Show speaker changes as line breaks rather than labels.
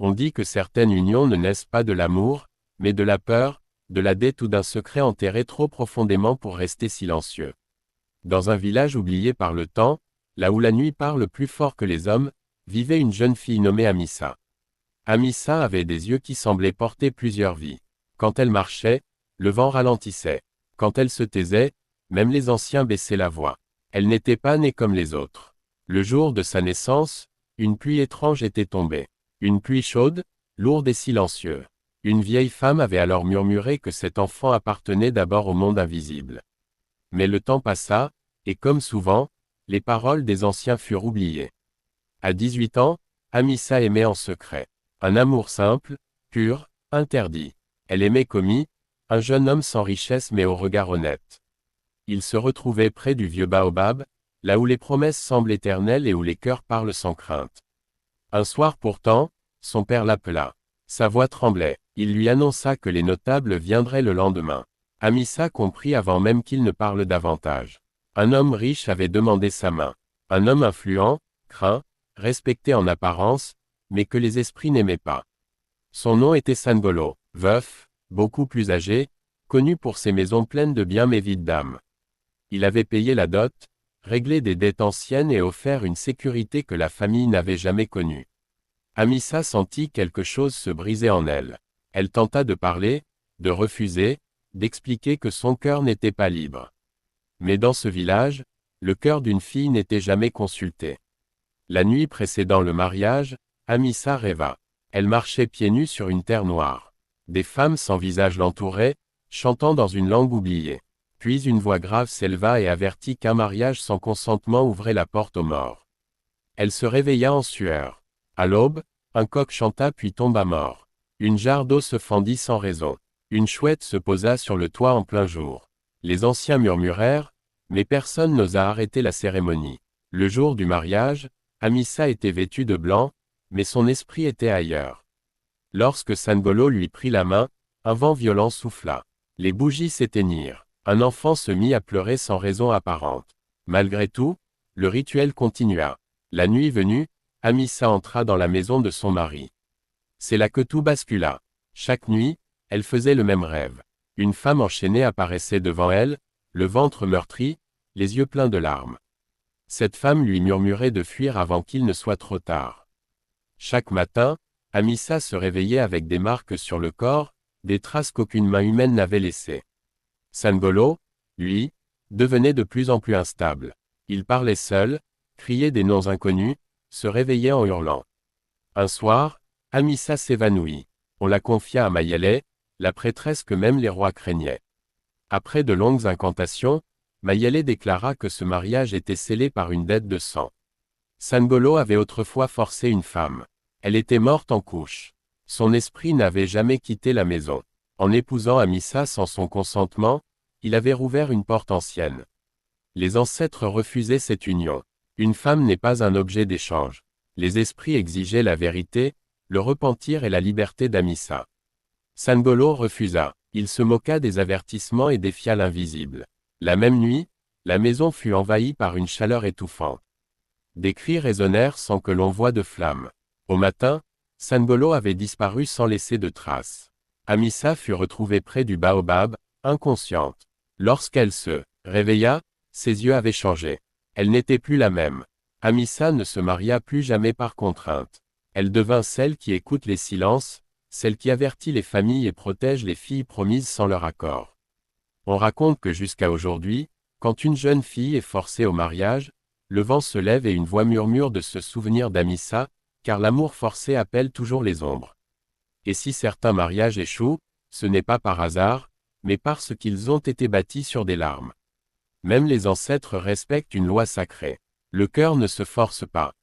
On dit que certaines unions ne naissent pas de l'amour, mais de la peur, de la dette ou d'un secret enterré trop profondément pour rester silencieux. Dans un village oublié par le temps, là où la nuit parle plus fort que les hommes, vivait une jeune fille nommée Amissa. Amissa avait des yeux qui semblaient porter plusieurs vies. Quand elle marchait, le vent ralentissait. Quand elle se taisait, même les anciens baissaient la voix. Elle n'était pas née comme les autres. Le jour de sa naissance, une pluie étrange était tombée. Une pluie chaude, lourde et silencieuse. Une vieille femme avait alors murmuré que cet enfant appartenait d'abord au monde invisible. Mais le temps passa, et comme souvent, les paroles des anciens furent oubliées. À 18 ans, Amissa aimait en secret. Un amour simple, pur, interdit. Elle aimait Komi, un jeune homme sans richesse mais au regard honnête. Il se retrouvait près du vieux baobab, là où les promesses semblent éternelles et où les cœurs parlent sans crainte. Un soir pourtant, son père l'appela. Sa voix tremblait. Il lui annonça que les notables viendraient le lendemain. Amissa comprit avant même qu'il ne parle davantage. Un homme riche avait demandé sa main. Un homme influent, craint, respecté en apparence, mais que les esprits n'aimaient pas. Son nom était Sanbolo, veuf, beaucoup plus âgé, connu pour ses maisons pleines de biens mais vides d'âme. Il avait payé la dot, réglé des dettes anciennes et offert une sécurité que la famille n'avait jamais connue. Amissa sentit quelque chose se briser en elle. Elle tenta de parler, de refuser, d'expliquer que son cœur n'était pas libre. Mais dans ce village, le cœur d'une fille n'était jamais consulté. La nuit précédant le mariage, Amissa rêva. Elle marchait pieds nus sur une terre noire. Des femmes sans visage l'entouraient, chantant dans une langue oubliée. Puis une voix grave s'éleva et avertit qu'un mariage sans consentement ouvrait la porte aux morts. Elle se réveilla en sueur. À l'aube, un coq chanta puis tomba mort. Une jarre d'eau se fendit sans raison. Une chouette se posa sur le toit en plein jour. Les anciens murmurèrent, mais personne n'osa arrêter la cérémonie. Le jour du mariage, Amissa était vêtue de blanc, mais son esprit était ailleurs. Lorsque Sanbolo lui prit la main, un vent violent souffla. Les bougies s'éteignirent. Un enfant se mit à pleurer sans raison apparente. Malgré tout, le rituel continua. La nuit venue, Amissa entra dans la maison de son mari. C'est là que tout bascula. Chaque nuit, elle faisait le même rêve. Une femme enchaînée apparaissait devant elle, le ventre meurtri, les yeux pleins de larmes. Cette femme lui murmurait de fuir avant qu'il ne soit trop tard. Chaque matin, Amissa se réveillait avec des marques sur le corps, des traces qu'aucune main humaine n'avait laissées. Sanbolo, lui, devenait de plus en plus instable. Il parlait seul, criait des noms inconnus, se réveillait en hurlant. Un soir, Amissa s'évanouit. On la confia à Mayele, la prêtresse que même les rois craignaient. Après de longues incantations, Mayele déclara que ce mariage était scellé par une dette de sang. Sanbolo avait autrefois forcé une femme. Elle était morte en couche. Son esprit n'avait jamais quitté la maison. En épousant Amissa sans son consentement, il avait rouvert une porte ancienne. Les ancêtres refusaient cette union. Une femme n'est pas un objet d'échange. Les esprits exigeaient la vérité, le repentir et la liberté d'Amissa. Sanbolo refusa. Il se moqua des avertissements et défia l'invisible. La même nuit, la maison fut envahie par une chaleur étouffante. Des cris résonnèrent sans que l'on voie de flammes. Au matin, Sanbolo avait disparu sans laisser de traces. Amissa fut retrouvée près du baobab, inconsciente. Lorsqu'elle se réveilla, ses yeux avaient changé. Elle n'était plus la même. Amissa ne se maria plus jamais par contrainte. Elle devint celle qui écoute les silences, celle qui avertit les familles et protège les filles promises sans leur accord. On raconte que jusqu'à aujourd'hui, quand une jeune fille est forcée au mariage, le vent se lève et une voix murmure de se souvenir d'Amissa, car l'amour forcé appelle toujours les ombres. Et si certains mariages échouent, ce n'est pas par hasard, mais parce qu'ils ont été bâtis sur des larmes. Même les ancêtres respectent une loi sacrée. Le cœur ne se force pas.